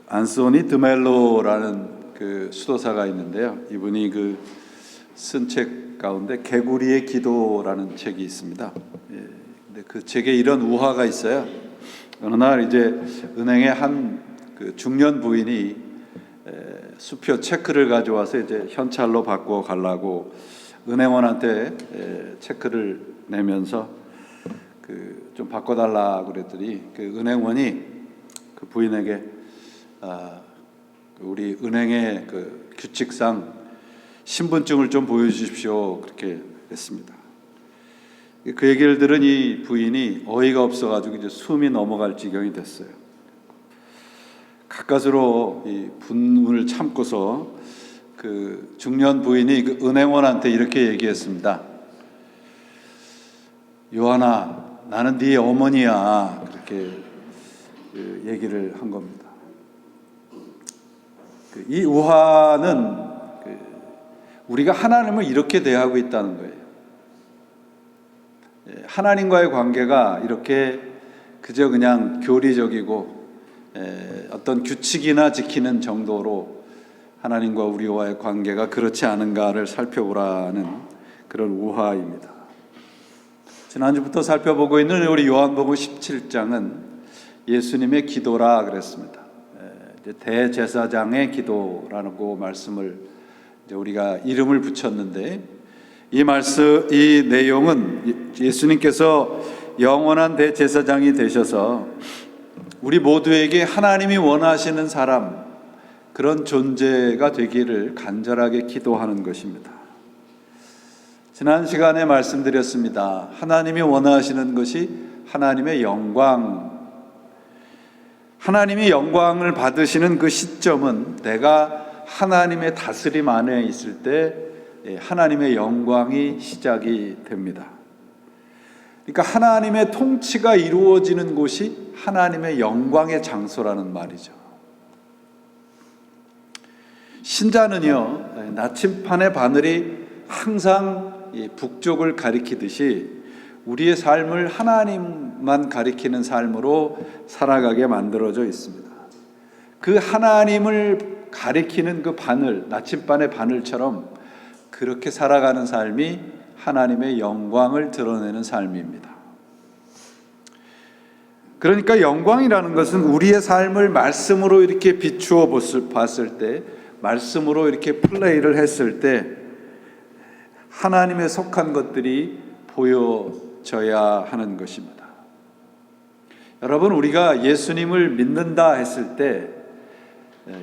안소니 드멜로라는 그 수도사가 있는데요. 이분이 그 쓴 책 가운데 개구리의 기도라는 책이 있습니다. 근데 그 책에 이런 우화가 있어요. 어느 날 이제 은행에 한 그 중년 부인이 수표 체크를 가져와서 이제 현찰로 바꿔 가려고 은행원한테 체크를 내면서 그 좀 바꿔달라 그랬더니 그 은행원이 그 부인에게 우리 은행의 그 규칙상 신분증을 좀 보여주십시오 그렇게 했습니다. 그 얘기를 들은 이 부인이 어이가 없어가지고 이제 숨이 넘어갈 지경이 됐어요. 가까스로 이 분을 참고서 그 중년 부인이 그 은행원한테 이렇게 얘기했습니다. 요한아, 나는 네 어머니야. 그렇게 그 얘기를 한 겁니다. 이 우화는 우리가 하나님을 이렇게 대하고 있다는 거예요. 하나님과의 관계가 이렇게 그저 그냥 교리적이고 어떤 규칙이나 지키는 정도로 하나님과 우리와의 관계가 그렇지 않은가를 살펴보라는 그런 우화입니다. 지난주부터 살펴보고 있는 우리 요한복음 17장은 예수님의 기도라 그랬습니다. 대제사장의 기도라고 말씀을 우리가 이름을 붙였는데 이 내용은 예수님께서 영원한 대제사장이 되셔서 우리 모두에게 하나님이 원하시는 사람, 그런 존재가 되기를 간절하게 기도하는 것입니다. 지난 시간에 말씀드렸습니다. 하나님이 원하시는 것이 하나님의 영광, 하나님이 영광을 받으시는 그 시점은 내가 하나님의 다스림 안에 있을 때 하나님의 영광이 시작이 됩니다. 그러니까 하나님의 통치가 이루어지는 곳이 하나님의 영광의 장소라는 말이죠. 신자는요, 나침판의 바늘이 항상 북쪽을 가리키듯이 우리의 삶을 하나님만 가리키는 삶으로 살아가게 만들어져 있습니다. 그 하나님을 가리키는 그 바늘, 나침반의 바늘처럼 그렇게 살아가는 삶이 하나님의 영광을 드러내는 삶입니다. 그러니까 영광이라는 것은 우리의 삶을 말씀으로 이렇게 비추어 봤을 때, 말씀으로 이렇게 플레이를 했을 때 하나님에 속한 것들이 보여져야 하는 것입니다. 여러분, 우리가 예수님을 믿는다 했을 때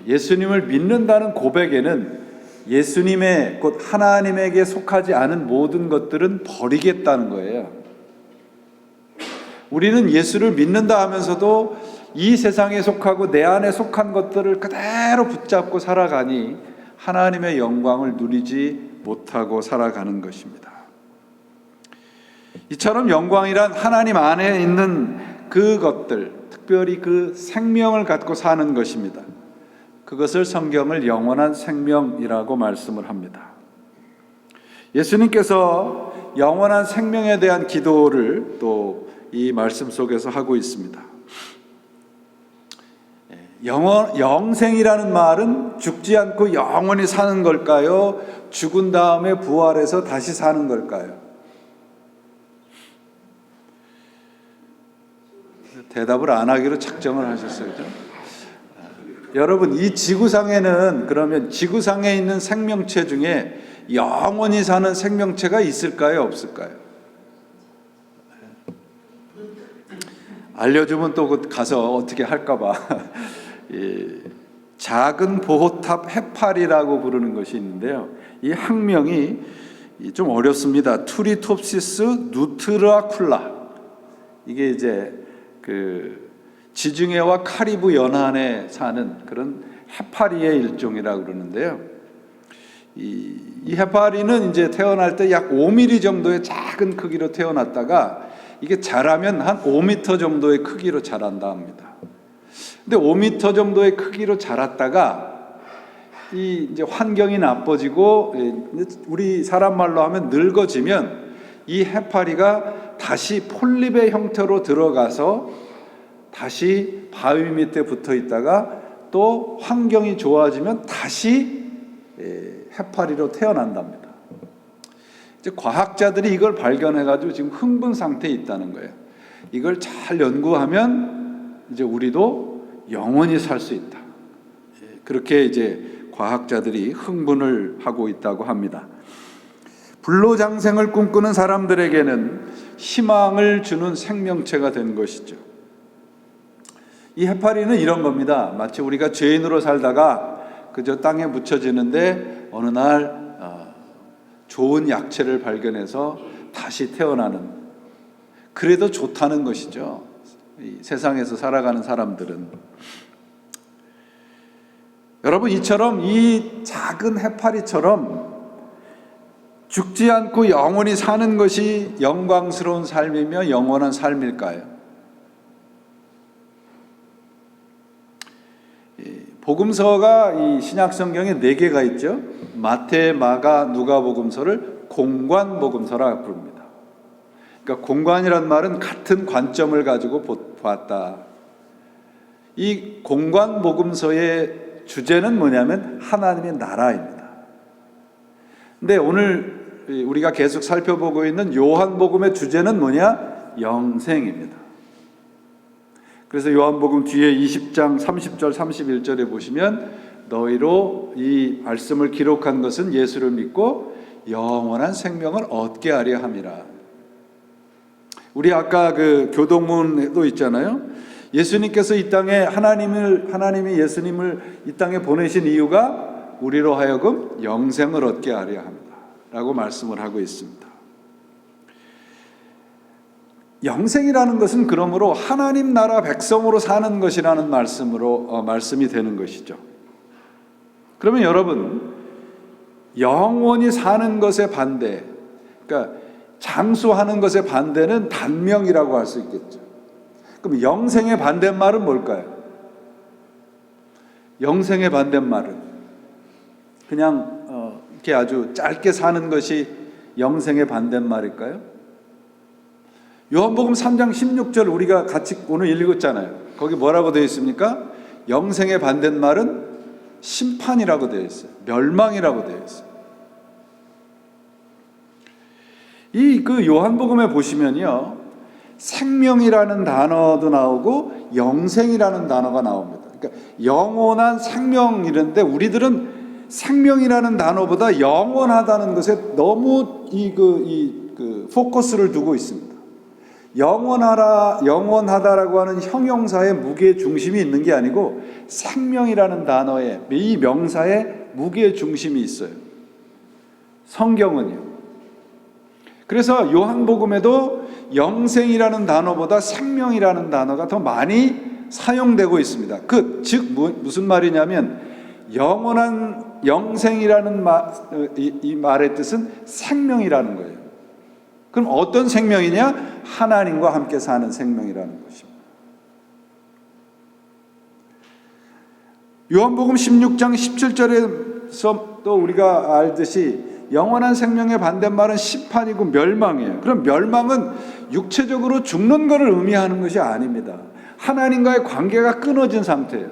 예수님을 믿는다는 고백에는 예수님의 곧 하나님에게 속하지 않은 모든 것들은 버리겠다는 거예요. 우리는 예수를 믿는다 하면서도 이 세상에 속하고 내 안에 속한 것들을 그대로 붙잡고 살아가니 하나님의 영광을 누리지 못하고 살아가는 것입니다. 이처럼 영광이란 하나님 안에 있는 그것들, 특별히 그 생명을 갖고 사는 것입니다. 그것을 성경을 영원한 생명이라고 말씀을 합니다. 예수님께서 영원한 생명에 대한 기도를 또 이 말씀 속에서 하고 있습니다. 영생이라는 말은 죽지 않고 영원히 사는 걸까요? 죽은 다음에 부활해서 다시 사는 걸까요? 대답을 안 하기로 작정을 하셨어요. 그렇죠? 여러분, 이 지구상에는 그러면 지구상에 있는 생명체 중에 영원히 사는 생명체가 있을까요? 없을까요? 알려주면 또 가서 어떻게 할까봐 작은 보호탑 해파리라고 부르는 것이 있는데요. 이 학명이 좀 어렵습니다. 투리톱시스 누트라쿨라. 이게 이제 그 지중해와 카리브 연안에 사는 그런 해파리의 일종이라고 그러는데요. 이 해파리는 이제 태어날 때 약 5mm 정도의 작은 크기로 태어났다가 이게 자라면 한 5m 정도의 크기로 자란다 합니다. 근데 5m 정도의 크기로 자랐다가 이제 환경이 나빠지고 우리 사람 말로 하면 늙어지면 이 해파리가 다시 폴립의 형태로 들어가서 다시 바위 밑에 붙어 있다가 또 환경이 좋아지면 다시 해파리로 태어난답니다. 이제 과학자들이 이걸 발견해가지고 지금 흥분 상태에 있다는 거예요. 이걸 잘 연구하면 이제 우리도 영원히 살 수 있다. 그렇게 이제 과학자들이 흥분을 하고 있다고 합니다. 불로장생을 꿈꾸는 사람들에게는 희망을 주는 생명체가 된 것이죠. 이 해파리는 이런 겁니다. 마치 우리가 죄인으로 살다가 그저 땅에 묻혀지는데 어느 날 좋은 약체를 발견해서 다시 태어나는, 그래도 좋다는 것이죠. 이 세상에서 살아가는 사람들은. 여러분, 이처럼 이 작은 해파리처럼 죽지 않고 영원히 사는 것이 영광스러운 삶이며 영원한 삶일까요? 복음서가 이 신약성경에 4개가 있죠. 마태, 마가, 누가복음서를 공관복음서라 부릅니다. 그러니까 공관이란 말은 같은 관점을 가지고 보았다. 이 공관복음서의 주제는 뭐냐면 하나님의 나라입니다. 근데 오늘 우리가 계속 살펴보고 있는 요한복음의 주제는 뭐냐? 영생입니다. 그래서 요한복음 뒤에 20장 30절 31절에 보시면 너희로 이 말씀을 기록한 것은 예수를 믿고 영원한 생명을 얻게 하려 함이라. 우리 아까 그 교동문에도 있잖아요. 예수님께서 이 땅에 하나님이 예수님을 이 땅에 보내신 이유가 우리로 하여금 영생을 얻게 하려 합니다 라고 말씀을 하고 있습니다. 영생이라는 것은 그러므로 하나님 나라 백성으로 사는 것이라는 말씀이 되는 것이죠. 그러면 여러분, 영원히 사는 것의 반대, 그러니까 장수하는 것의 반대는 단명이라고 할 수 있겠죠. 그럼 영생의 반대말은 뭘까요? 영생의 반대말은 그냥 이렇게 아주 짧게 사는 것이 영생의 반대말일까요? 요한복음 3장 16절 우리가 같이 오늘 읽었잖아요. 거기 뭐라고 되어 있습니까? 영생의 반대말은 심판이라고 되어 있어요. 멸망이라고 되어 있어요. 이 그 요한복음에 보시면요, 생명이라는 단어도 나오고 영생이라는 단어가 나옵니다. 그러니까 영원한 생명 이런데 우리들은 생명이라는 단어보다 영원하다는 것에 너무 포커스를 두고 있습니다. 영원하다라고 하는 형용사의 무게 중심이 있는 게 아니고 생명이라는 단어에, 이 명사에 무게 중심이 있어요. 성경은요. 그래서 요한복음에도 영생이라는 단어보다 생명이라는 단어가 더 많이 사용되고 있습니다. 즉 무슨 말이냐면 영원한 영생이라는 이 말의 뜻은 생명이라는 거예요. 그럼 어떤 생명이냐? 하나님과 함께 사는 생명이라는 것입니다. 요한복음 16장 17절에서 또 우리가 알듯이 영원한 생명의 반대말은 심판이고 멸망이에요. 그럼 멸망은 육체적으로 죽는 것을 의미하는 것이 아닙니다. 하나님과의 관계가 끊어진 상태예요.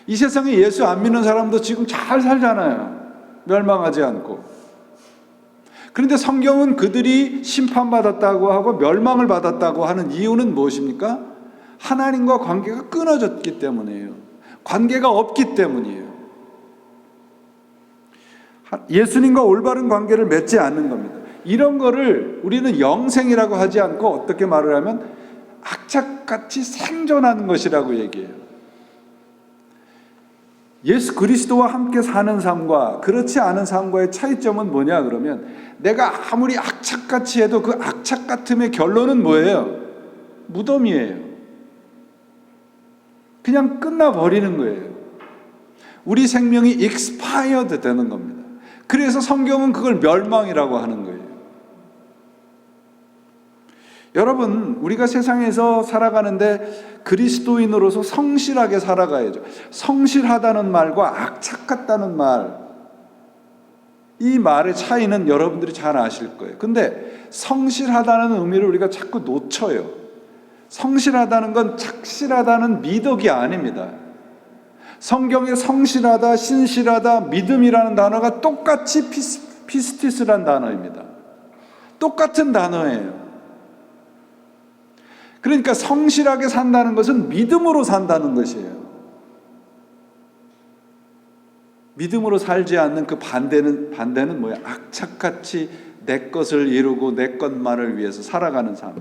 이 세상에 예수 안 믿는 사람도 지금 잘 살잖아요. 멸망하지 않고. 그런데 성경은 그들이 심판받았다고 하고 멸망을 받았다고 하는 이유는 무엇입니까? 하나님과 관계가 끊어졌기 때문이에요. 관계가 없기 때문이에요. 예수님과 올바른 관계를 맺지 않는 겁니다. 이런 거를 우리는 영생이라고 하지 않고 어떻게 말을 하면 악착같이 생존하는 것이라고 얘기해요. 예수 그리스도와 함께 사는 삶과 그렇지 않은 삶과의 차이점은 뭐냐 그러면 내가 아무리 악착같이 해도 그 악착같음의 결론은 뭐예요? 무덤이에요. 그냥 끝나버리는 거예요. 우리 생명이 expired 되는 겁니다. 그래서 성경은 그걸 멸망이라고 하는 거예요. 여러분, 우리가 세상에서 살아가는데 그리스도인으로서 성실하게 살아가야죠. 성실하다는 말과 악착같다는 말, 이 말의 차이는 여러분들이 잘 아실 거예요. 근데 성실하다는 의미를 우리가 자꾸 놓쳐요. 성실하다는 건 착실하다는 미덕이 아닙니다. 성경에 성실하다, 신실하다, 믿음이라는 단어가 똑같이 피스티스란 단어입니다. 똑같은 단어예요. 그러니까 성실하게 산다는 것은 믿음으로 산다는 것이에요. 믿음으로 살지 않는 그 반대는 뭐야? 악착같이 내 것을 이루고 내 것만을 위해서 살아가는 삶.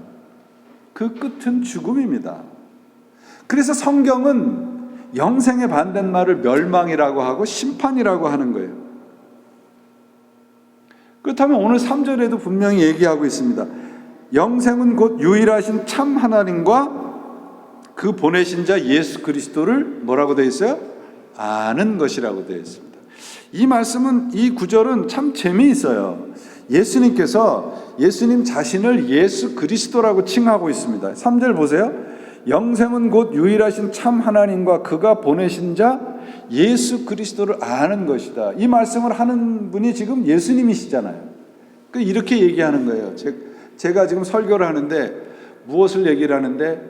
그 끝은 죽음입니다. 그래서 성경은 영생의 반대말을 멸망이라고 하고 심판이라고 하는 거예요. 그렇다면 오늘 3절에도 분명히 얘기하고 있습니다. 영생은 곧 유일하신 참 하나님과 그 보내신 자 예수 그리스도를 뭐라고 되어 있어요? 아는 것이라고 되어 있습니다. 이 말씀은, 이 구절은 참 재미있어요. 예수님께서 예수님 자신을 예수 그리스도라고 칭하고 있습니다. 3절 보세요. 영생은 곧 유일하신 참 하나님과 그가 보내신 자 예수 그리스도를 아는 것이다. 이 말씀을 하는 분이 지금 예수님이시잖아요. 이렇게 얘기하는 거예요. 제가 지금 설교를 하는데 무엇을 얘기를 하는데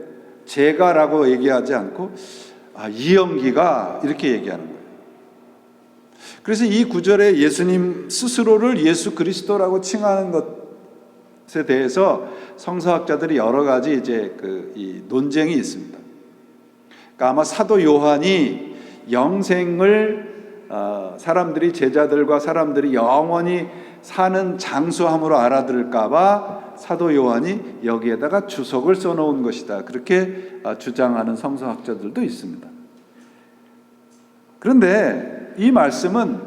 제가라고 얘기하지 않고 이영기가 이렇게 얘기하는 거예요. 그래서 이 구절에 예수님 스스로를 예수 그리스도라고 칭하는 것에 대해서 성서학자들이 여러 가지 이 논쟁이 있습니다. 그러니까 아마 사도 요한이 영생을 사람들이, 제자들과 사람들이 영원히 사는 장소함으로 알아들을까봐 사도 요한이 여기에다가 주석을 써놓은 것이다. 그렇게 주장하는 성서학자들도 있습니다. 그런데 이 말씀은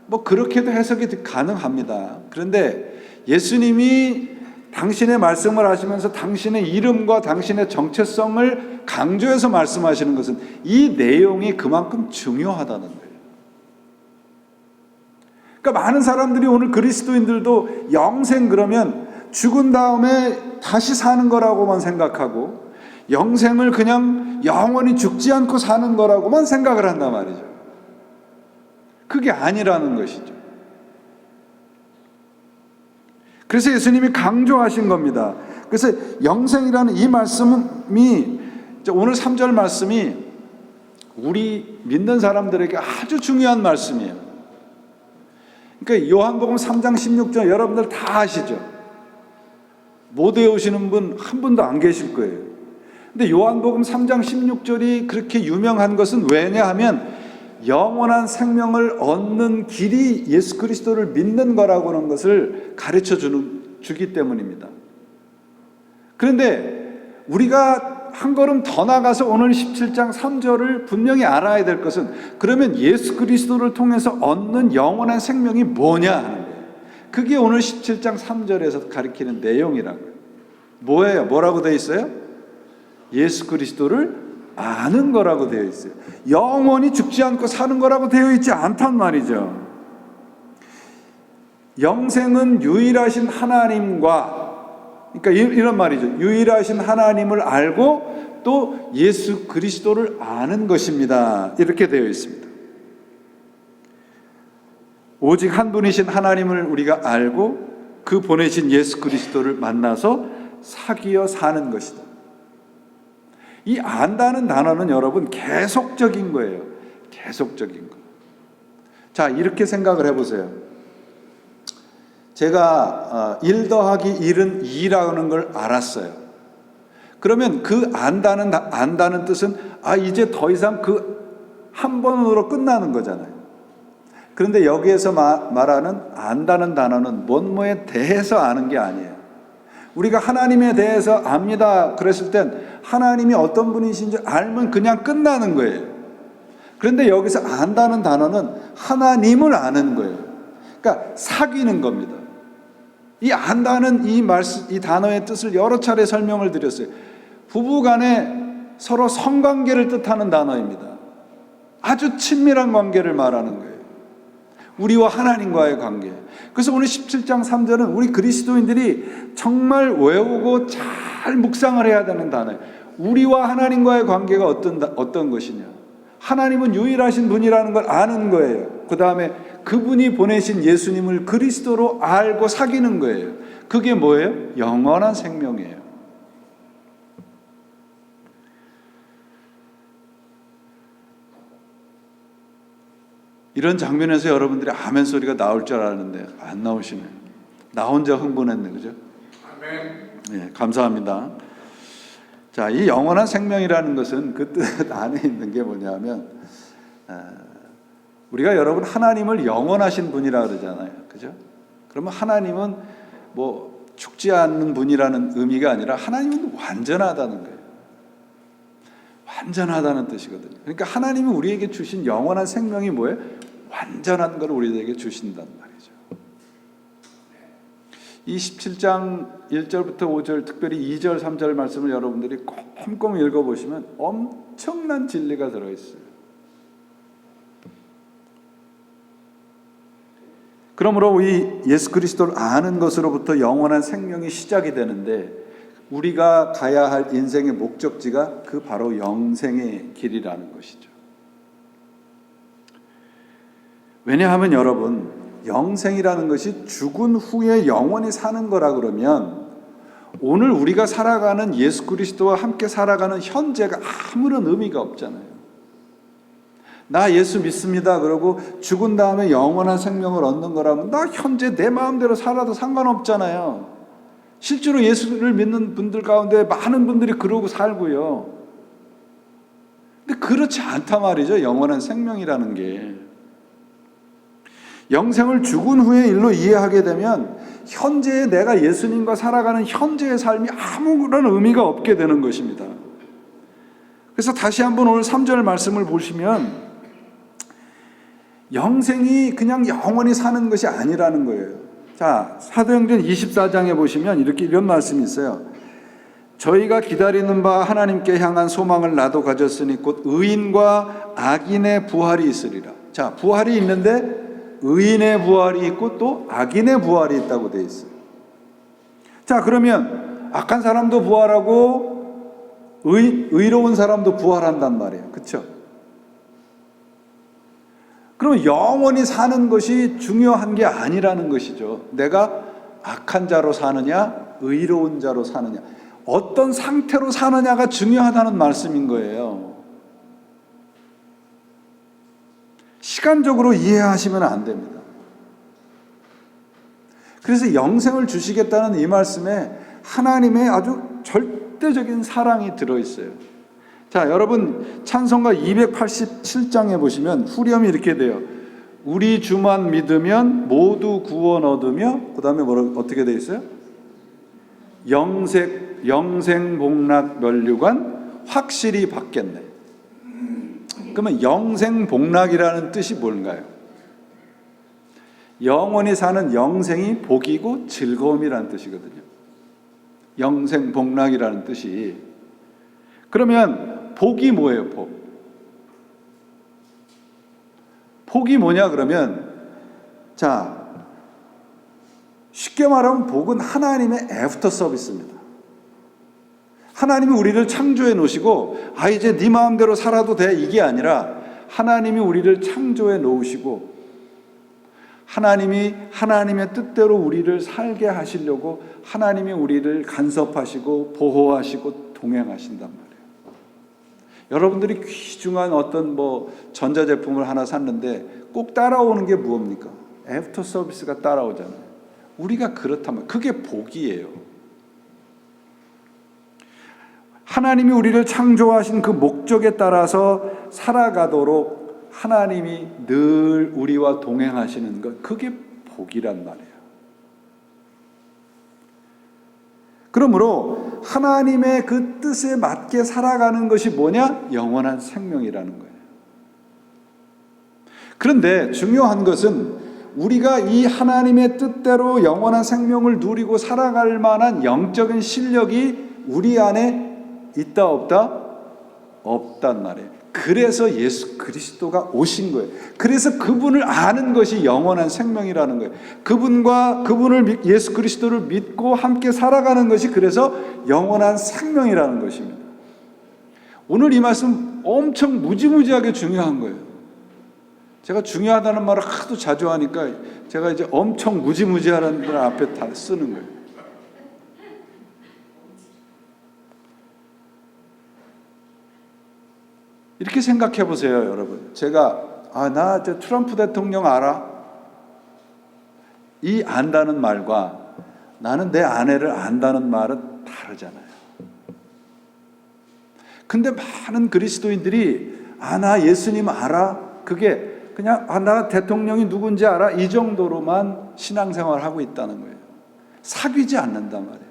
뭐 그렇게도 해석이 가능합니다. 그런데 예수님이 당신의 말씀을 하시면서 당신의 이름과 당신의 정체성을 강조해서 말씀하시는 것은 이 내용이 그만큼 중요하다는 거예요. 그러니까 많은 사람들이 오늘 그리스도인들도 영생 그러면 죽은 다음에 다시 사는 거라고만 생각하고 영생을 그냥 영원히 죽지 않고 사는 거라고만 생각을 한단 말이죠. 그게 아니라는 것이죠. 그래서 예수님이 강조하신 겁니다. 그래서 영생이라는 이 말씀이, 오늘 3절 말씀이 우리 믿는 사람들에게 아주 중요한 말씀이에요. 그러니까 요한복음 3장 16절 여러분들 다 아시죠? 못 외우시는 분 한 분도 안 계실 거예요. 근데 요한복음 3장 16절이 그렇게 유명한 것은 왜냐하면 영원한 생명을 얻는 길이 예수 그리스도를 믿는 거라고 하는 것을 가르쳐 주기 때문입니다. 그런데 우리가 한 걸음 더 나가서 오늘 17장 3절을 분명히 알아야 될 것은, 그러면 예수 그리스도를 통해서 얻는 영원한 생명이 뭐냐 하는 거예요. 그게 오늘 17장 3절에서 가리키는 내용이라고요. 뭐예요? 뭐라고 되어 있어요? 예수 그리스도를 아는 거라고 되어 있어요. 영원히 죽지 않고 사는 거라고 되어 있지 않단 말이죠. 영생은 유일하신 하나님과, 그러니까 이런 말이죠. 유일하신 하나님을 알고 또 예수 그리스도를 아는 것입니다. 이렇게 되어 있습니다. 오직 한 분이신 하나님을 우리가 알고 그 보내신 예수 그리스도를 만나서 사귀어 사는 것이다. 이 안다는 단어는 여러분 계속적인 거예요. 계속적인 거. 자, 이렇게 생각을 해보세요. 제가 1 더하기 1은 2라는 걸 알았어요. 그러면 그 안다는 뜻은 이제 더 이상 그 한 번으로 끝나는 거잖아요. 그런데 여기에서 말하는 안다는 단어는 뭐뭐에 대해서 아는 게 아니에요. 우리가 하나님에 대해서 압니다 그랬을 땐 하나님이 어떤 분이신지 알면 그냥 끝나는 거예요. 그런데 여기서 안다는 단어는 하나님을 아는 거예요. 그러니까 사귀는 겁니다. 이 안다는 이 단어의 뜻을 여러 차례 설명을 드렸어요. 부부간에 서로 성관계를 뜻하는 단어입니다. 아주 친밀한 관계를 말하는 거예요. 우리와 하나님과의 관계. 그래서 오늘 17장 3절은 우리 그리스도인들이 정말 외우고 잘 묵상을 해야 되는 단어예요. 우리와 하나님과의 관계가 어떤 것이냐. 하나님은 유일하신 분이라는 걸 아는 거예요. 그 다음에 그분이 보내신 예수님을 그리스도로 알고 사귀는 거예요. 그게 뭐예요? 영원한 생명이에요. 이런 장면에서 여러분들이 아멘 소리가 나올 줄 알았는데 안 나오시네요. 나 혼자 흥분했네, 그죠? 아멘. 네, 감사합니다. 자, 이 영원한 생명이라는 것은 그 뜻 안에 있는 게 뭐냐면, 우리가 여러분 하나님을 영원하신 분이라 그러잖아요, 그죠? 그러면 하나님은 뭐 죽지 않는 분이라는 의미가 아니라 하나님은 완전하다는 거예요. 완전하다는 뜻이거든요. 그러니까 하나님이 우리에게 주신 영원한 생명이 뭐예요? 완전한 걸 우리에게 주신단 말이죠. 이 17장 1절부터 5절, 특별히 2절, 3절 말씀을 여러분들이 꼼꼼히 읽어보시면 엄청난 진리가 들어있어요. 그러므로 이 예수 그리스도를 아는 것으로부터 영원한 생명이 시작이 되는데, 우리가 가야 할 인생의 목적지가 그 바로 영생의 길이라는 것이죠. 왜냐하면 여러분, 영생이라는 것이 죽은 후에 영원히 사는 거라 그러면 오늘 우리가 살아가는 예수 그리스도와 함께 살아가는 현재가 아무런 의미가 없잖아요. 나 예수 믿습니다 그러고 죽은 다음에 영원한 생명을 얻는 거라면 나 현재 내 마음대로 살아도 상관없잖아요. 실제로 예수를 믿는 분들 가운데 많은 분들이 그러고 살고요. 근데 그렇지 않단 말이죠. 영원한 생명이라는 게. 영생을 죽은 후의 일로 이해하게 되면 현재의 내가 예수님과 살아가는 현재의 삶이 아무런 의미가 없게 되는 것입니다. 그래서 다시 한번 오늘 3절 말씀을 보시면 영생이 그냥 영원히 사는 것이 아니라는 거예요. 자, 사도행전 24장에 보시면 이런 말씀이 있어요. 저희가 기다리는 바 하나님께 향한 소망을 나도 가졌으니 곧 의인과 악인의 부활이 있으리라. 자, 부활이 있는데 의인의 부활이 있고 또 악인의 부활이 있다고 되어 있어요. 자, 그러면 악한 사람도 부활하고 의로운 사람도 부활한단 말이에요. 그렇죠? 그럼 영원히 사는 것이 중요한 게 아니라는 것이죠. 내가 악한 자로 사느냐 의로운 자로 사느냐, 어떤 상태로 사느냐가 중요하다는 말씀인 거예요. 시간적으로 이해하시면 안 됩니다. 그래서 영생을 주시겠다는 이 말씀에 하나님의 아주 절대적인 사랑이 들어있어요. 자, 여러분 찬송가 287장에 보시면 후렴이 이렇게 돼요. 우리 주만 믿으면 모두 구원 얻으며, 그 다음에 어떻게 되어 있어요? 영생 복락 면류관 확실히 받겠네. 그러면 영생 복락이라는 뜻이 뭔가요? 영원히 사는 영생이 복이고 즐거움이라는 뜻이거든요. 영생 복락이라는 뜻이. 그러면 복이 뭐예요? 복이 뭐냐 그러면, 자, 쉽게 말하면 복은 하나님의 애프터 서비스입니다. 하나님이 우리를 창조해 놓으시고 이제 네 마음대로 살아도 돼, 이게 아니라 하나님이 우리를 창조해 놓으시고 하나님이 하나님의 뜻대로 우리를 살게 하시려고 하나님이 우리를 간섭하시고 보호하시고 동행하신단 말이에요. 여러분들이 귀중한 어떤 전자제품을 하나 샀는데 꼭 따라오는 게 무엇입니까? 애프터 서비스가 따라오잖아요. 우리가 그렇다면 그게 복이에요. 하나님이 우리를 창조하신 그 목적에 따라서 살아가도록 하나님이 늘 우리와 동행하시는 것, 그게 복이란 말이에요. 그러므로 하나님의 그 뜻에 맞게 살아가는 것이 뭐냐? 영원한 생명이라는 거예요. 그런데 중요한 것은 우리가 이 하나님의 뜻대로 영원한 생명을 누리고 살아갈 만한 영적인 실력이 우리 안에 있다 없다? 없단 말이에요. 그래서 예수 그리스도가 오신 거예요. 그래서 그분을 아는 것이 영원한 생명이라는 거예요. 그분을 예수 그리스도를 믿고 함께 살아가는 것이 그래서 영원한 생명이라는 것입니다. 오늘 이 말씀 엄청 무지무지하게 중요한 거예요. 제가 중요하다는 말을 하도 자주 하니까 제가 이제 엄청 무지무지하다는 말 앞에 다 쓰는 거예요. 이렇게 생각해 보세요, 여러분. 제가 나 저 트럼프 대통령 알아? 이 안다는 말과 나는 내 아내를 안다는 말은 다르잖아요. 근데 많은 그리스도인들이 나 예수님 알아? 그게 그냥 나 대통령이 누군지 알아? 이 정도로만 신앙생활을 하고 있다는 거예요. 사귀지 않는단 말이에요.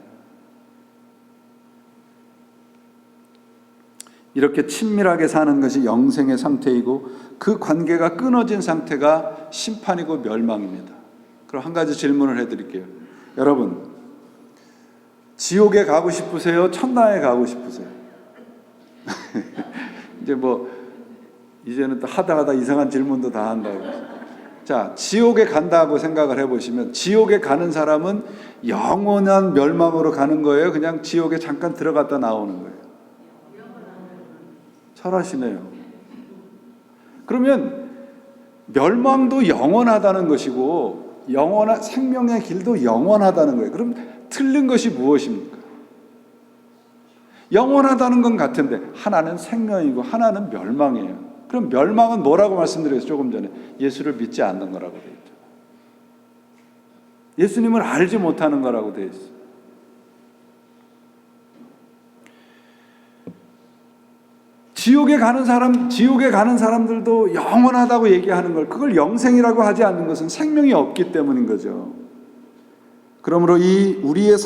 이렇게 친밀하게 사는 것이 영생의 상태이고 그 관계가 끊어진 상태가 심판이고 멸망입니다. 그럼 한 가지 질문을 해드릴게요. 여러분, 지옥에 가고 싶으세요? 천당에 가고 싶으세요? 이제는 또 하다 이상한 질문도 다 한다고. 자, 지옥에 간다고 생각을 해보시면 지옥에 가는 사람은 영원한 멸망으로 가는 거예요? 그냥 지옥에 잠깐 들어갔다 나오는 거예요? 잘하시네요. 그러면 멸망도 영원하다는 것이고 영원한 생명의 길도 영원하다는 거예요. 그럼 틀린 것이 무엇입니까? 영원하다는 건 같은데 하나는 생명이고 하나는 멸망이에요. 그럼 멸망은 뭐라고 말씀드렸어요? 조금 전에 예수를 믿지 않는 거라고 되어 있죠. 예수님을 알지 못하는 거라고 되어 있어요. 지옥에 가는 사람들도 영원하다고 얘기하는 걸, 그걸 영생이라고 하지 않는 것은 생명이 없기 때문인 거죠. 그러므로 우리의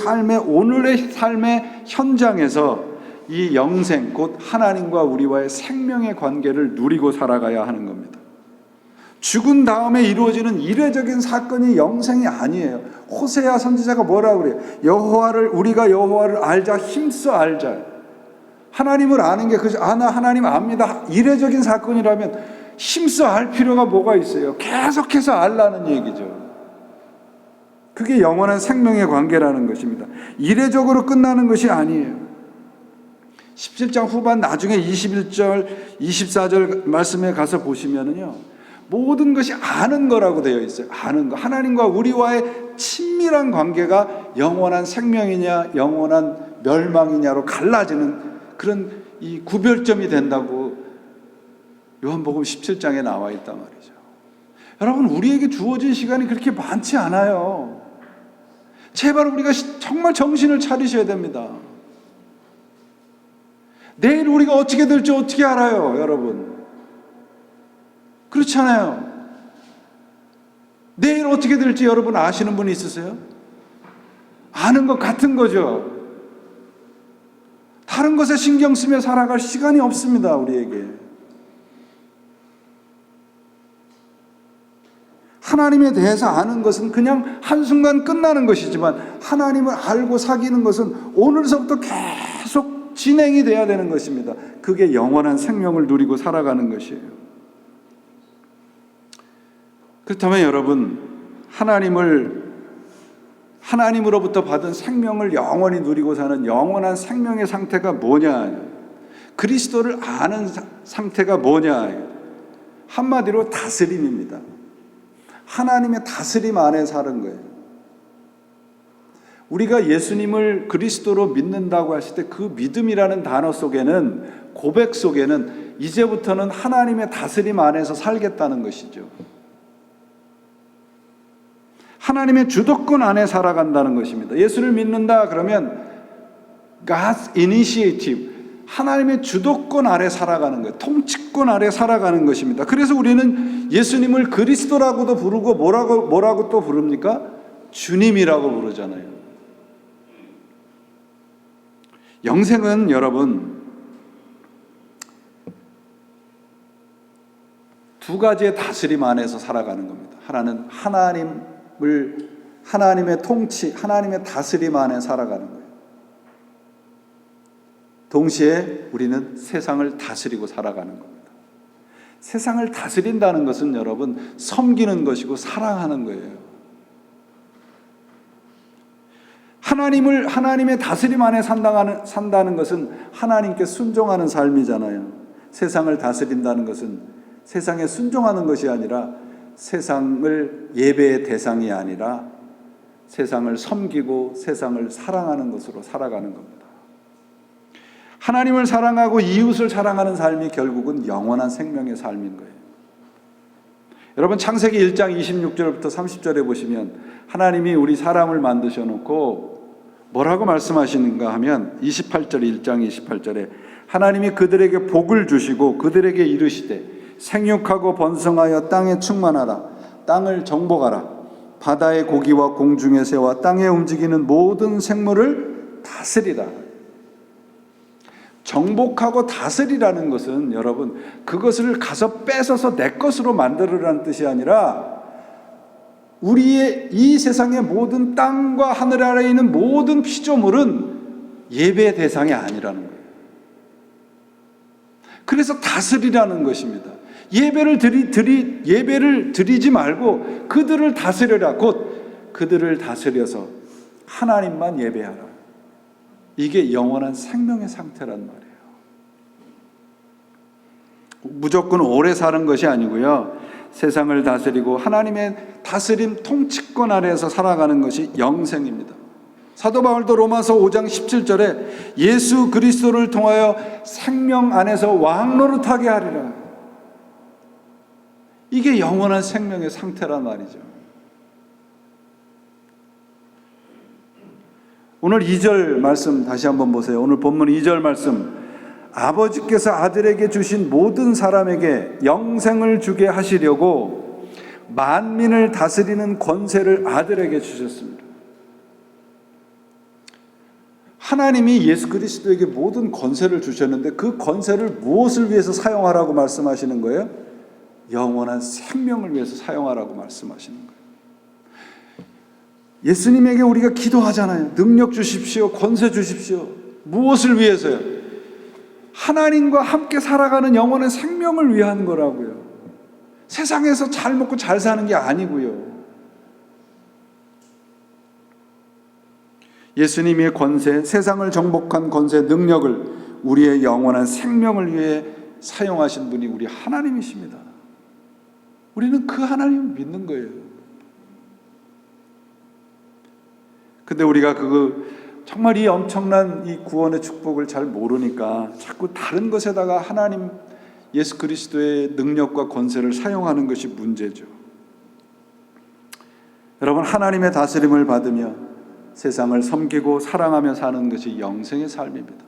오늘의 삶의 현장에서 이 영생, 곧 하나님과 우리와의 생명의 관계를 누리고 살아가야 하는 겁니다. 죽은 다음에 이루어지는 이례적인 사건이 영생이 아니에요. 호세아 선지자가 뭐라고 그래요? 우리가 여호와를 알자, 힘써 알자. 하나님을 아는 게 나 하나님 압니다. 이례적인 사건이라면 힘써 알 필요가 뭐가 있어요? 계속해서 알라는 얘기죠. 그게 영원한 생명의 관계라는 것입니다. 이례적으로 끝나는 것이 아니에요. 17장 후반 나중에 21절, 24절 말씀에 가서 보시면은요, 모든 것이 아는 거라고 되어 있어요. 아는 거. 하나님과 우리와의 친밀한 관계가 영원한 생명이냐, 영원한 멸망이냐로 갈라지는 그런 이 구별점이 된다고 요한복음 17장에 나와 있단 말이죠. 여러분, 우리에게 주어진 시간이 그렇게 많지 않아요. 제발 우리가 정말 정신을 차리셔야 됩니다. 내일 우리가 어떻게 될지 어떻게 알아요, 여러분? 그렇잖아요. 내일 어떻게 될지 여러분 아시는 분이 있으세요? 아는 것 같은 거죠. 다른 것에 신경 쓰며 살아갈 시간이 없습니다, 우리에게. 하나님에 대해서 아는 것은 그냥 한순간 끝나는 것이지만 하나님을 알고 사귀는 것은 오늘서부터 계속 진행이 돼야 되는 것입니다. 그게 영원한 생명을 누리고 살아가는 것이에요. 그렇다면 여러분, 하나님으로부터 받은 생명을 영원히 누리고 사는 영원한 생명의 상태가 뭐냐? 그리스도를 아는 상태가 뭐냐? 한마디로 다스림입니다. 하나님의 다스림 안에 사는 거예요. 우리가 예수님을 그리스도로 믿는다고 하실 때 그 믿음이라는 단어 속에는, 고백 속에는 이제부터는 하나님의 다스림 안에서 살겠다는 것이죠. 하나님의 주도권 안에 살아간다는 것입니다. 예수를 믿는다 그러면 God's initiative, 하나님의 주도권 아래 살아가는 거예요. 통치권 아래 살아가는 것입니다. 그래서 우리는 예수님을 그리스도라고도 부르고 뭐라고 또 부릅니까? 주님이라고 부르잖아요. 영생은 여러분 두 가지의 다스림 안에서 살아가는 겁니다. 하나는 하나님의 통치, 하나님의 다스림 안에 살아가는 거예요. 동시에 우리는 세상을 다스리고 살아가는 겁니다. 세상을 다스린다는 것은 여러분 섬기는 것이고 사랑하는 거예요. 하나님의 다스림 안에 산다는 것은 하나님께 순종하는 삶이잖아요. 세상을 다스린다는 것은 세상에 순종하는 것이 아니라 세상을 예배의 대상이 아니라 세상을 섬기고 세상을 사랑하는 것으로 살아가는 겁니다. 하나님을 사랑하고 이웃을 사랑하는 삶이 결국은 영원한 생명의 삶인 거예요. 여러분 창세기 1장 26절부터 30절에 보시면 하나님이 우리 사람을 만드셔 놓고 뭐라고 말씀하시는가 하면 1장 28절에 하나님이 그들에게 복을 주시고 그들에게 이르시되 생육하고 번성하여 땅에 충만하라. 땅을 정복하라. 바다의 고기와 공중의 새와 땅에 움직이는 모든 생물을 다스리라. 정복하고 다스리라는 것은 여러분 그것을 가서 뺏어서 내 것으로 만들으라는 뜻이 아니라 우리의 이 세상의 모든 땅과 하늘 아래에 있는 모든 피조물은 예배의 대상이 아니라는 거예요. 그래서 다스리라는 것입니다. 예배를 드리지 말고 그들을 다스려라. 곧 그들을 다스려서 하나님만 예배하라. 이게 영원한 생명의 상태란 말이에요. 무조건 오래 사는 것이 아니고요. 세상을 다스리고 하나님의 다스림 통치권 아래에서 살아가는 것이 영생입니다. 사도 바울도 로마서 5장 17절에 예수 그리스도를 통하여 생명 안에서 왕노릇하게 하리라. 이게 영원한 생명의 상태란 말이죠. 오늘 2절 말씀 다시 한번 보세요. 오늘 본문 2절 말씀. 아버지께서 아들에게 주신 모든 사람에게 영생을 주게 하시려고 만민을 다스리는 권세를 아들에게 주셨습니다. 하나님이 예수 그리스도에게 모든 권세를 주셨는데 그 권세를 무엇을 위해서 사용하라고 말씀하시는 거예요? 영원한 생명을 위해서 사용하라고 말씀하시는 거예요. 예수님에게 우리가 기도하잖아요. 능력 주십시오. 권세 주십시오. 무엇을 위해서요? 하나님과 함께 살아가는 영원한 생명을 위한 거라고요. 세상에서 잘 먹고 잘 사는 게 아니고요. 예수님의 권세, 세상을 정복한 권세, 능력을 우리의 영원한 생명을 위해 사용하신 분이 우리 하나님이십니다. 우리는 그 하나님을 믿는 거예요. 근데 우리가 정말 이 엄청난 이 구원의 축복을 잘 모르니까 자꾸 다른 것에다가 하나님 예수 그리스도의 능력과 권세를 사용하는 것이 문제죠. 여러분, 하나님의 다스림을 받으며 세상을 섬기고 사랑하며 사는 것이 영생의 삶입니다.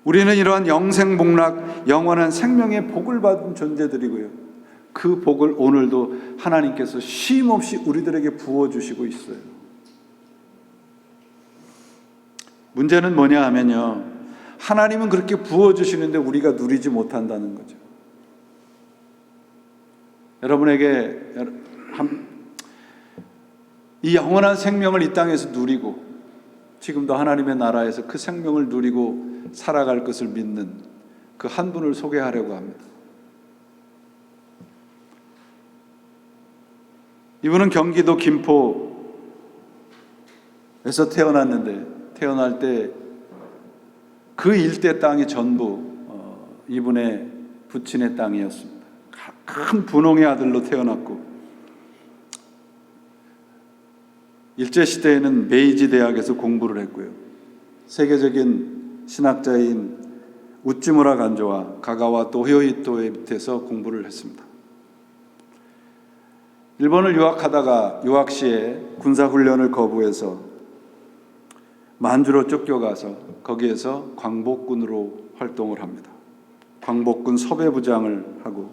우리는 이러한 영생복락, 영원한 생명의 복을 받은 존재들이고요. 그 복을 오늘도 하나님께서 쉼없이 우리들에게 부어주시고 있어요. 문제는 뭐냐 하면요, 하나님은 그렇게 부어주시는데 우리가 누리지 못한다는 거죠. 여러분에게 이 영원한 생명을 이 땅에서 누리고 지금도 하나님의 나라에서 그 생명을 누리고 살아갈 것을 믿는 그 한 분을 소개하려고 합니다. 이분은 경기도 김포에서 태어났는데 태어날 때 그 일대 땅이 전부 이분의 부친의 땅이었습니다. 큰 분홍의 아들로 태어났고 일제시대에는 메이지 대학에서 공부를 했고요. 세계적인 신학자인 우찌무라 간조와 가가와 도요히토의 밑에서 공부를 했습니다. 일본을 유학하다가 유학 시에 군사훈련을 거부해서 만주로 쫓겨가서 거기에서 광복군으로 활동을 합니다. 광복군 섭외부장을 하고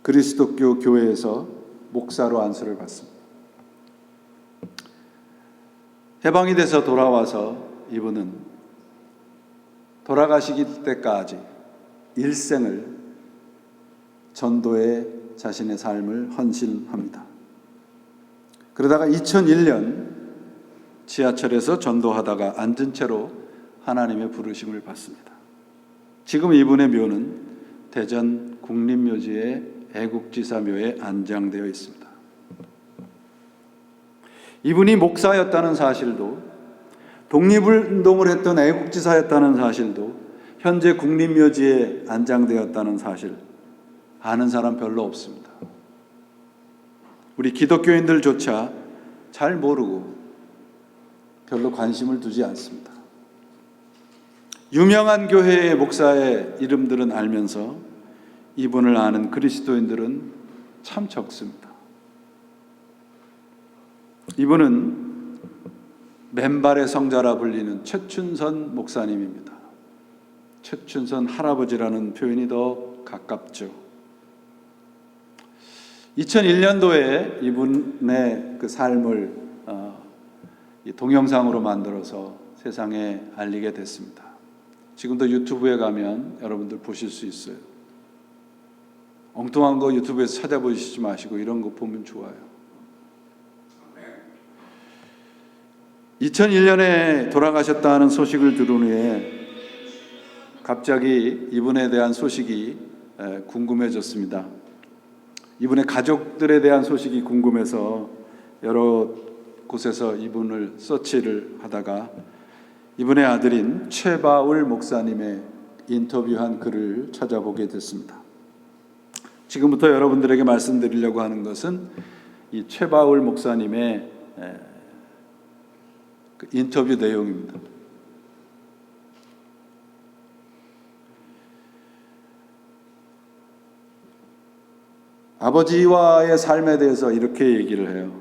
그리스도교 교회에서 목사로 안수를 받습니다. 해방이 돼서 돌아와서 이분은 돌아가시기 때까지 일생을 전도에 자신의 삶을 헌신합니다. 그러다가 2001년 지하철에서 전도하다가 앉은 채로 하나님의 부르심을 받습니다. 지금 이분의 묘는 대전 국립묘지의 애국지사묘에 안장되어 있습니다. 이분이 목사였다는 사실도, 독립운동을 했던 애국지사였다는 사실도, 현재 국립묘지에 안장되었다는 사실 아는 사람 별로 없습니다. 우리 기독교인들조차 잘 모르고 별로 관심을 두지 않습니다. 유명한 교회의 목사의 이름들은 알면서 이분을 아는 그리스도인들은 참 적습니다. 이분은 맨발의 성자라 불리는 최춘선 목사님입니다. 최춘선 할아버지라는 표현이 더 가깝죠. 2001년도에 이분의 그 삶을 동영상으로 만들어서 세상에 알리게 됐습니다. 지금도 유튜브에 가면 여러분들 보실 수 있어요. 엉뚱한 거 유튜브에서 찾아보시지 마시고 이런 거 보면 좋아요. 2001년에 돌아가셨다는 소식을 들은 후에 갑자기 이분에 대한 소식이 궁금해졌습니다. 이분의 가족들에 대한 소식이 궁금해서 여러 곳에서 이분을 서치를 하다가 이분의 아들인 최바울 목사님의 인터뷰한 글을 찾아보게 됐습니다. 지금부터 여러분들에게 말씀드리려고 하는 것은 이 최바울 목사님의 그 인터뷰 내용입니다. 아버지와의 삶에 대해서 이렇게 얘기를 해요.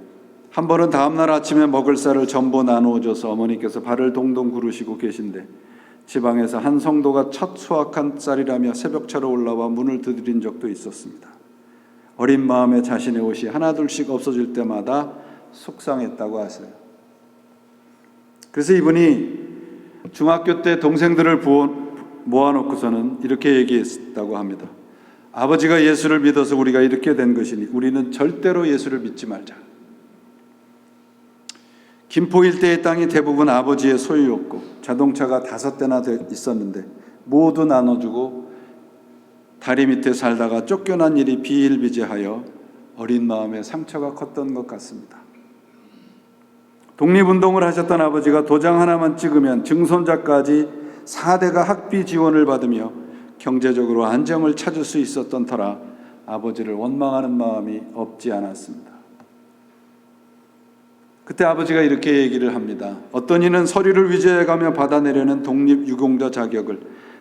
한 번은 다음날 아침에 먹을 쌀을 전부 나누어줘서 어머니께서 발을 동동 구르시고 계신데 지방에서 한 성도가 첫 수확한 쌀이라며 새벽차로 올라와 문을 두드린 적도 있었습니다. 어린 마음에 자신의 옷이 하나둘씩 없어질 때마다 속상했다고 하세요. 그래서 이분이 중학교 때 동생들을 모아놓고서는 이렇게 얘기했다고 합니다. 아버지가 예수를 믿어서 우리가 이렇게 된 것이니 우리는 절대로 예수를 믿지 말자. 김포 일대의 땅이 대부분 아버지의 소유였고 자동차가 5대나 있었는데 모두 나눠주고 다리 밑에 살다가 쫓겨난 일이 비일비재하여 어린 마음에 상처가 컸던 것 같습니다. 독립운동을 하셨던 아버지가 도장 하나만 찍으면 증손자까지 4대가 학비 지원을 받으며 경제적으로 안정을 찾을 수 있었던 터라 아버지를 원망하는 마음이 없지 않았습니다. 그때 아버지가 이렇게 얘기를 합니다. 어떤 이는 서류를 위조해가며 받아내려는 독립유공자 자격을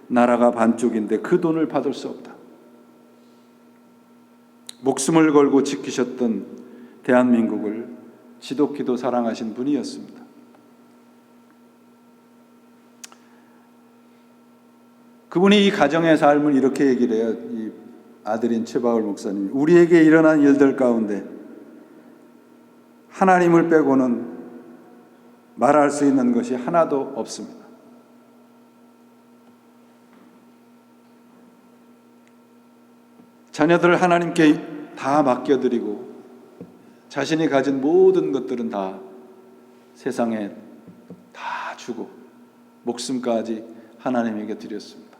나라가 반쪽인데 그 돈을 받을 수 없다. 목숨을 걸고 지키셨던 대한민국을 지독히도 사랑하신 분이었습니다. 그분이 이 가정의 삶을 이렇게 얘기를 해요. 이 아들인 최바울 목사님. 우리에게 일어난 일들 가운데 하나님을 빼고는 말할 수 있는 것이 하나도 없습니다. 자녀들을 하나님께 다 맡겨드리고 자신이 가진 모든 것들은 다 세상에 다 주고 목숨까지 하나님에게 드렸습니다.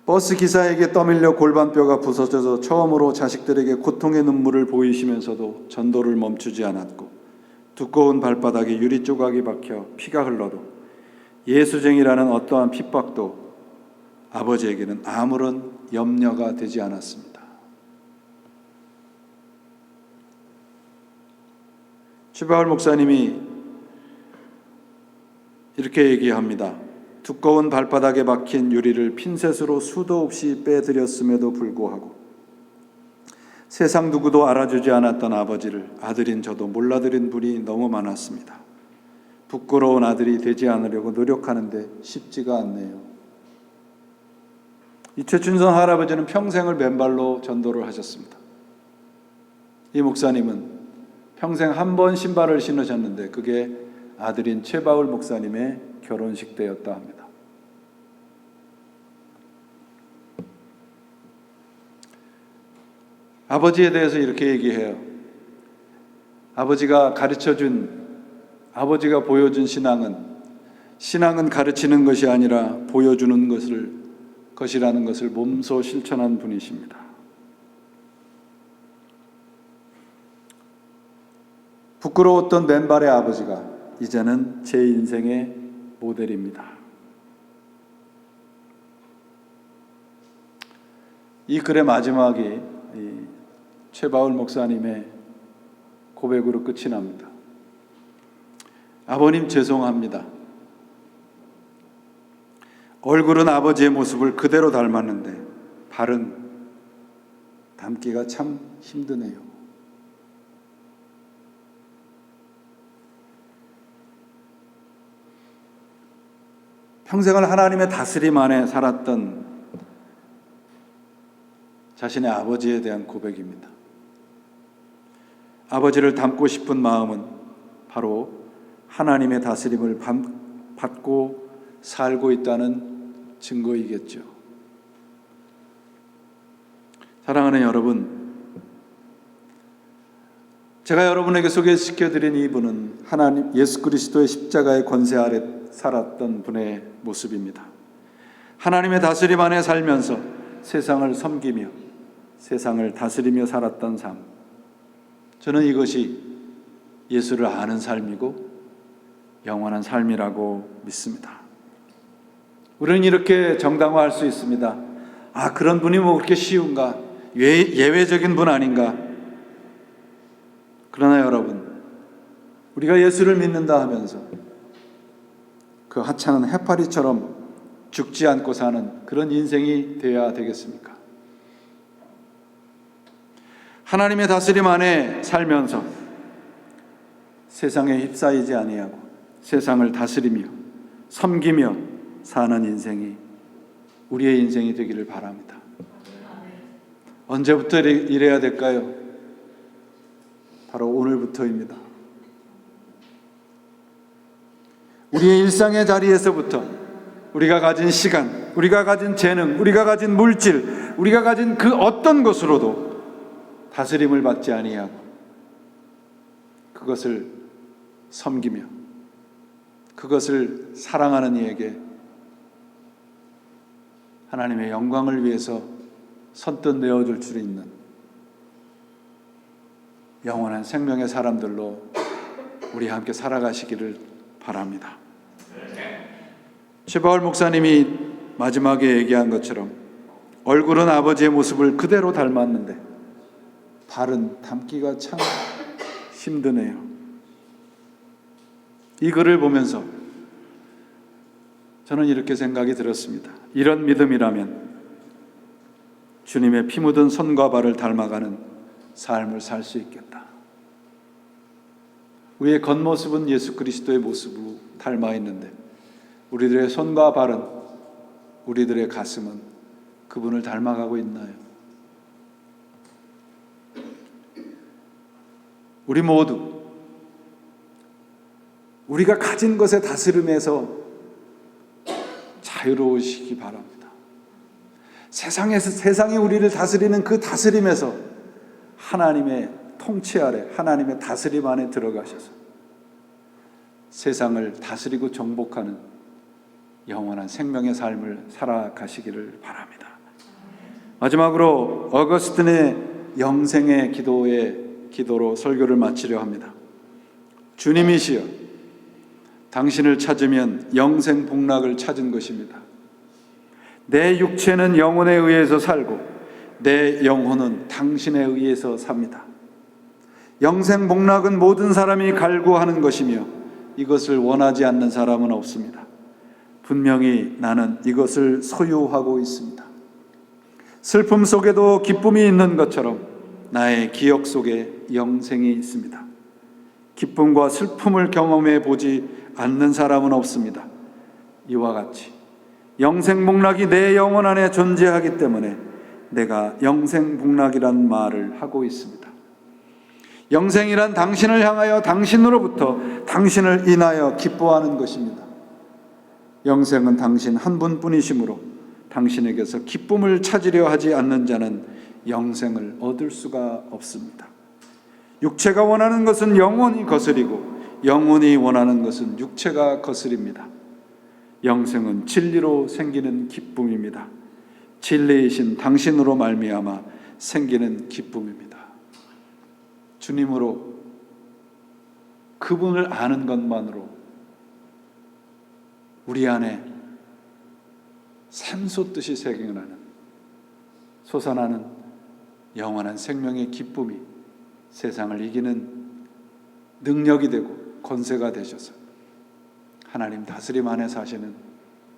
버스 기사에게 떠밀려 골반뼈가 부서져서 처음으로 자식들에게 고통의 눈물을 보이시면서도 전도를 멈추지 않았고 두꺼운 발바닥에 유리 조각이 박혀 피가 흘러도 예수쟁이라는 어떠한 핍박도 아버지에게는 아무런 염려가 되지 않았습니다. 최바울 목사님이 이렇게 얘기합니다. 두꺼운 발바닥에 박힌 유리를 핀셋으로 수도 없이 빼드렸음에도 불구하고 세상 누구도 알아주지 않았던 아버지를 아들인 저도 몰라드린 분이 너무 많았습니다. 부끄러운 아들이 되지 않으려고 노력하는데 쉽지가 않네요. 이 최춘선 할아버지는 평생을 맨발로 전도를 하셨습니다. 이 목사님은 평생 한 번 신발을 신으셨는데 그게 아들인 최바울 목사님의 결혼식 때였다 합니다. 아버지에 대해서 이렇게 얘기해요. 아버지가 아버지가 보여준 신앙은 가르치는 것이 아니라 보여주는 것이라는 것을 몸소 실천한 분이십니다. 부끄러웠던 맨발의 아버지가 이제는 제 인생의 모델입니다. 이 글의 마지막이 최바울 목사님의 고백으로 끝이 납니다. 아버님 죄송합니다. 얼굴은 아버지의 모습을 그대로 닮았는데 발은 닮기가 참 힘드네요. 평생을 하나님의 다스림 안에 살았던 자신의 아버지에 대한 고백입니다. 아버지를 닮고 싶은 마음은 바로 하나님의 다스림을 받고 살고 있다는 증거이겠죠. 사랑하는 여러분, 제가 여러분에게 소개시켜드린 이분은 하나님 예수 그리스도의 십자가의 권세 아래 살았던 분의 모습입니다. 하나님의 다스림 안에 살면서 세상을 섬기며 세상을 다스리며 살았던 삶, 저는 이것이 예수를 아는 삶이고 영원한 삶이라고 믿습니다. 우리는 이렇게 정당화할 수 있습니다. 아, 그런 분이 뭐 그렇게 쉬운가? 예외적인 분 아닌가? 그러나 여러분, 우리가 예수를 믿는다 하면서 그 하찮은 해파리처럼 죽지 않고 사는 그런 인생이 되어야 되겠습니까? 하나님의 다스림 안에 살면서 세상에 휩싸이지 아니하고 세상을 다스리며 섬기며 사는 인생이 우리의 인생이 되기를 바랍니다. 언제부터 이래야 될까요? 바로 오늘부터입니다. 우리의 일상의 자리에서부터 우리가 가진 시간, 우리가 가진 재능, 우리가 가진 물질, 우리가 가진 그 어떤 것으로도 다스림을 받지 아니하고 그것을 섬기며 그것을 사랑하는 이에게 하나님의 영광을 위해서 선뜻 내어줄 수 있는 영원한 생명의 사람들로 우리 함께 살아가시기를 바랍니다. 최바울 목사님이 마지막에 얘기한 것처럼 얼굴은 아버지의 모습을 그대로 닮았는데 발은 닮기가 참 힘드네요. 이 글을 보면서 저는 이렇게 생각이 들었습니다. 이런 믿음이라면 주님의 피 묻은 손과 발을 닮아가는 삶을 살 수 있겠다. 우리의 겉모습은 예수 그리스도의 모습으로 닮아 있는데 우리들의 손과 발은, 우리들의 가슴은 그분을 닮아가고 있나요? 우리 모두 우리가 가진 것의 다스림에서 자유로우시기 바랍니다. 세상이 우리를 다스리는 그 다스림에서 하나님의 통치 아래, 하나님의 다스림 안에 들어가셔서 세상을 다스리고 정복하는 영원한 생명의 삶을 살아가시기를 바랍니다. 마지막으로 어거스틴의 영생의 기도로 설교를 마치려 합니다. 주님이시여, 당신을 찾으면 영생 복락을 찾은 것입니다. 내 육체는 영혼에 의해서 살고 내 영혼은 당신에 의해서 삽니다. 영생 복락은 모든 사람이 갈구하는 것이며 이것을 원하지 않는 사람은 없습니다. 분명히 나는 이것을 소유하고 있습니다. 슬픔 속에도 기쁨이 있는 것처럼 나의 기억 속에 영생이 있습니다. 기쁨과 슬픔을 경험해 보지 않는 사람은 없습니다. 이와 같이 영생복락이 내 영혼 안에 존재하기 때문에 내가 영생복락이란 말을 하고 있습니다. 영생이란 당신을 향하여 당신으로부터 당신을 인하여 기뻐하는 것입니다. 영생은 당신 한 분뿐이시므로 당신에게서 기쁨을 찾으려 하지 않는 자는 영생을 얻을 수가 없습니다. 육체가 원하는 것은 영혼이 거스리고 영혼이 원하는 것은 육체가 거스립니다. 영생은 진리로 생기는 기쁨입니다. 진리이신 당신으로 말미암아 생기는 기쁨입니다. 주님으로, 그분을 아는 것만으로 우리 안에 샘솟듯이 생겨나는, 솟아나는 영원한 생명의 기쁨이 세상을 이기는 능력이 되고 권세가 되셔서 하나님 다스림 안에 사시는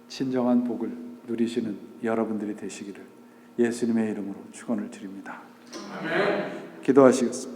진정한 복을 누리시는 여러분들이 되시기를 예수님의 이름으로 축원을 드립니다. 아멘. 기도하시겠습니다.